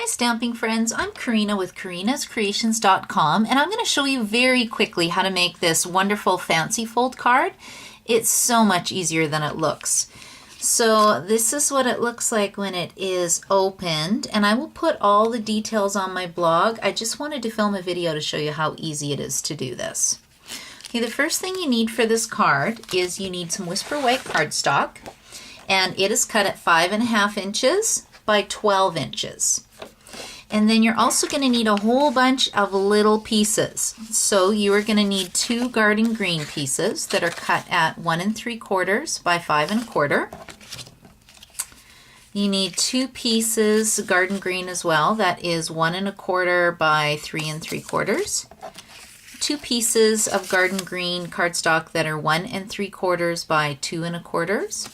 stamping friends, I'm Karina with karinascreations.com, and I'm going to show you very quickly how to make this wonderful fancy fold card. It's so much easier than it looks. So this is what it looks like when it is opened, and I will put all the details on my blog. I just wanted to film a video to show you how easy it is to do this. Okay, the first thing you need for this card is you need some Whisper White cardstock, and it is cut at 5.5 inches by 12 inches. And then you're also going to need a whole bunch of little pieces. So you are going to need 2 garden green pieces that are cut at 1 3/4 by 5 1/4. You need 2 pieces garden green as well. That is 1 1/4 by 3 3/4. 2 pieces of garden green cardstock that are 1 3/4 by 2 1/4.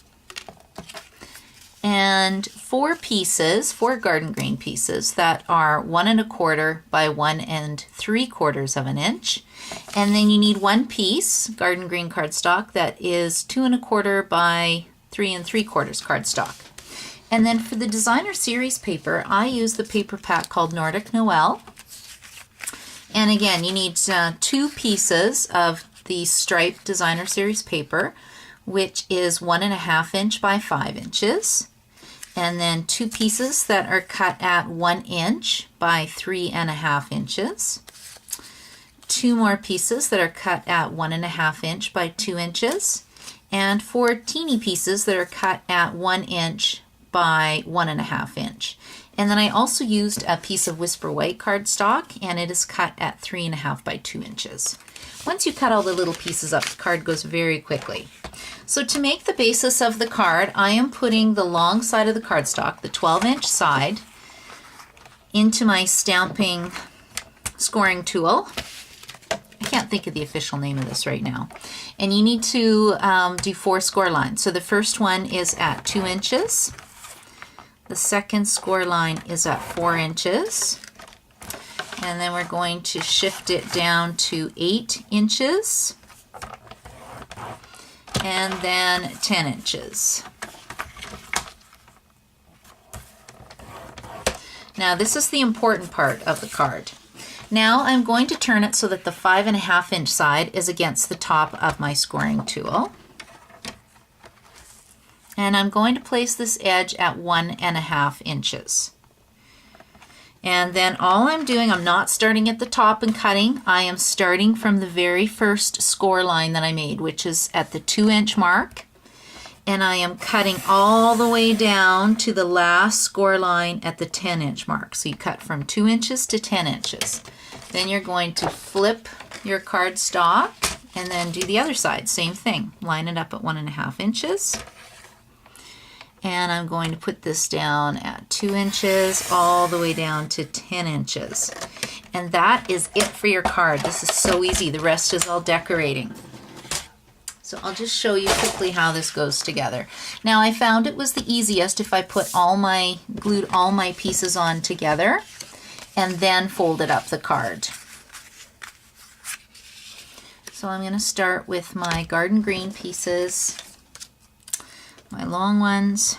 And 4 garden green pieces that are 1 1/4 by 1 3/4 inch. And then you need 1 piece garden green cardstock that is 2 1/4 by 3 3/4 cardstock. And then for the designer series paper, I use the paper pack called Nordic Noel. And again, you need 2 pieces of the striped designer series paper, which is 1 1/2 inch by 5 inches. And then 2 pieces that are cut at 1 inch by 3 1/2 inches. 2 more pieces that are cut at 1 1/2 inch by 2 inches. And 4 teeny pieces that are cut at 1 inch by 1 1/2 inch. And then I also used a piece of Whisper White cardstock, and it is cut at 3 1/2 by 2 inches. Once you cut all the little pieces up, the card goes very quickly. So to make the basis of the card, I am putting the long side of the cardstock, the 12-inch side, into my stamping scoring tool. I can't think of the official name of this right now. And you need to do 4 score lines. So the first one is at 2 inches. The second score line is at 4 inches. And then we're going to shift it down to 8 inches. And then 10 inches. Now this is the important part of the card. Now I'm going to turn it so that the 5 1/2 inch side is against the top of my scoring tool. And I'm going to place this edge at 1 1/2 inches. And then all I'm doing, I'm not starting at the top and cutting. I am starting from the very first score line that I made, which is at the 2-inch mark. And I am cutting all the way down to the last score line at the 10-inch mark. So you cut from 2 inches to 10 inches. Then you're going to flip your cardstock and then do the other side. Same thing. Line it up at 1 1/2 inches. And I'm going to put this down at 2 inches all the way down to 10 inches. And that is it for your card. This is so easy. The rest is all decorating. So I'll just show you quickly how this goes together. Now I found it was the easiest if I glued all my pieces on together and then folded up the card. So I'm going to start with my garden green pieces, my long ones,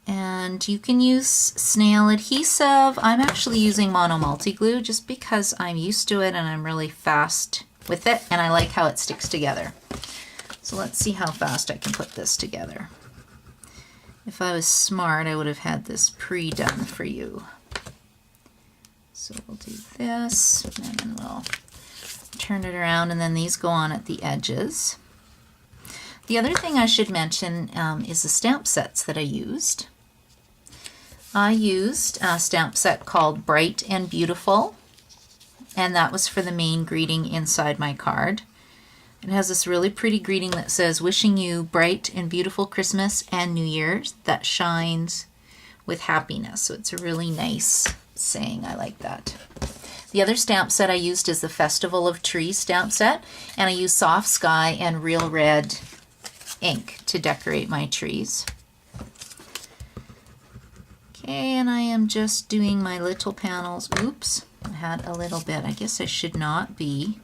and you can use snail adhesive. I'm actually using Mono Multi Glue just because I'm used to it and I'm really fast with it and I like how it sticks together. So let's see how fast I can put this together. If I was smart, I would have had this pre-done for you. So we'll do this and then we'll turn it around, and then these go on at the edges. The other thing I should mention is the stamp sets that I used. I used a stamp set called Bright and Beautiful, and that was for the main greeting inside my card. It has this really pretty greeting that says, "Wishing you bright and beautiful Christmas and New Year's that shines with happiness." So it's a really nice saying. I like that. The other stamp set I used is the Festival of Trees stamp set, and I used Soft Sky and Real Red ink to decorate my trees. Okay, and I am just doing my little panels. Oops, I had a little bit. I guess I should not be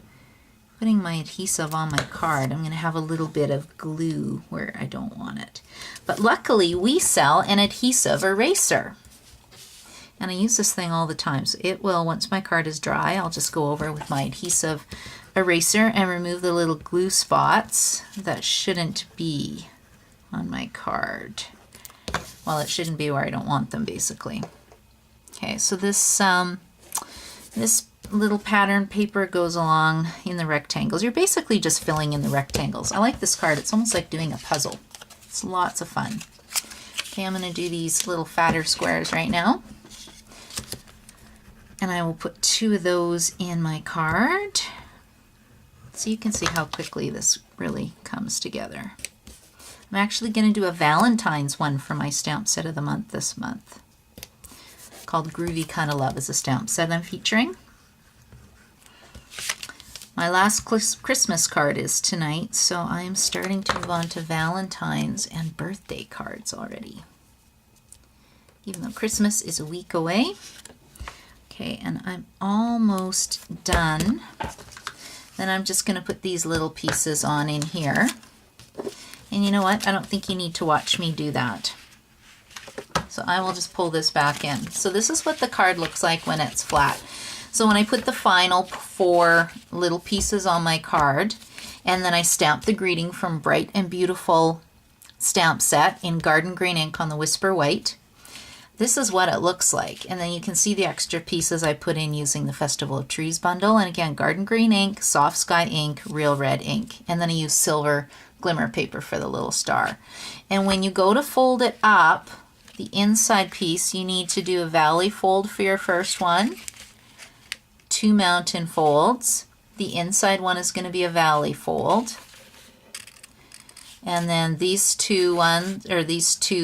putting my adhesive on my card. I'm going to have a little bit of glue where I don't want it. But luckily we sell an adhesive eraser. And I use this thing all the time. So it will, once my card is dry, I'll just go over with my adhesive eraser and remove the little glue spots that shouldn't be on my card. Well, it shouldn't be where I don't want them, basically. Okay, so this little pattern paper goes along in the rectangles. You're basically just filling in the rectangles. I like this card. It's almost like doing a puzzle. It's lots of fun. Okay, I'm going to do these little fatter squares right now. And I will put 2 of those in my card. So you can see how quickly this really comes together. I'm actually going to do a Valentine's one for my stamp set of the month this month. Called Groovy Kinda Love is a stamp set I'm featuring. My last Christmas card is tonight, so I'm starting to move on to Valentine's and birthday cards already. Even though Christmas is a week away. Okay, and I'm almost done. Then I'm just going to put these little pieces on in here. And you know what? I don't think you need to watch me do that. So I will just pull this back in. So this is what the card looks like when it's flat. So when I put the final 4 little pieces on my card, and then I stamp the greeting from Bright and Beautiful stamp set in Garden Green ink on the Whisper White, this is what it looks like. And then you can see the extra pieces I put in using the Festival of Trees bundle. And again, Garden Green ink, Soft Sky ink, Real Red ink. And then I use silver glimmer paper for the little star. And when you go to fold it up, the inside piece, you need to do a valley fold for your first one, 2 mountain folds. The inside one is going to be a valley fold. And then these two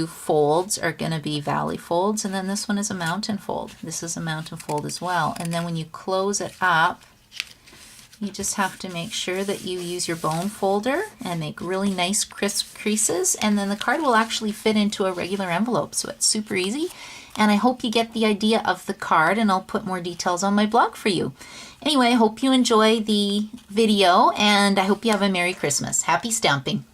folds are going to be valley folds, and then this one is a mountain fold. This is a mountain fold as well. And then when you close it up, you just have to make sure that you use your bone folder and make really nice crisp creases, and then the card will actually fit into a regular envelope, so it's super easy. And I hope you get the idea of the card, and I'll put more details on my blog for you. Anyway, I hope you enjoy the video, and I hope you have a Merry Christmas. Happy stamping!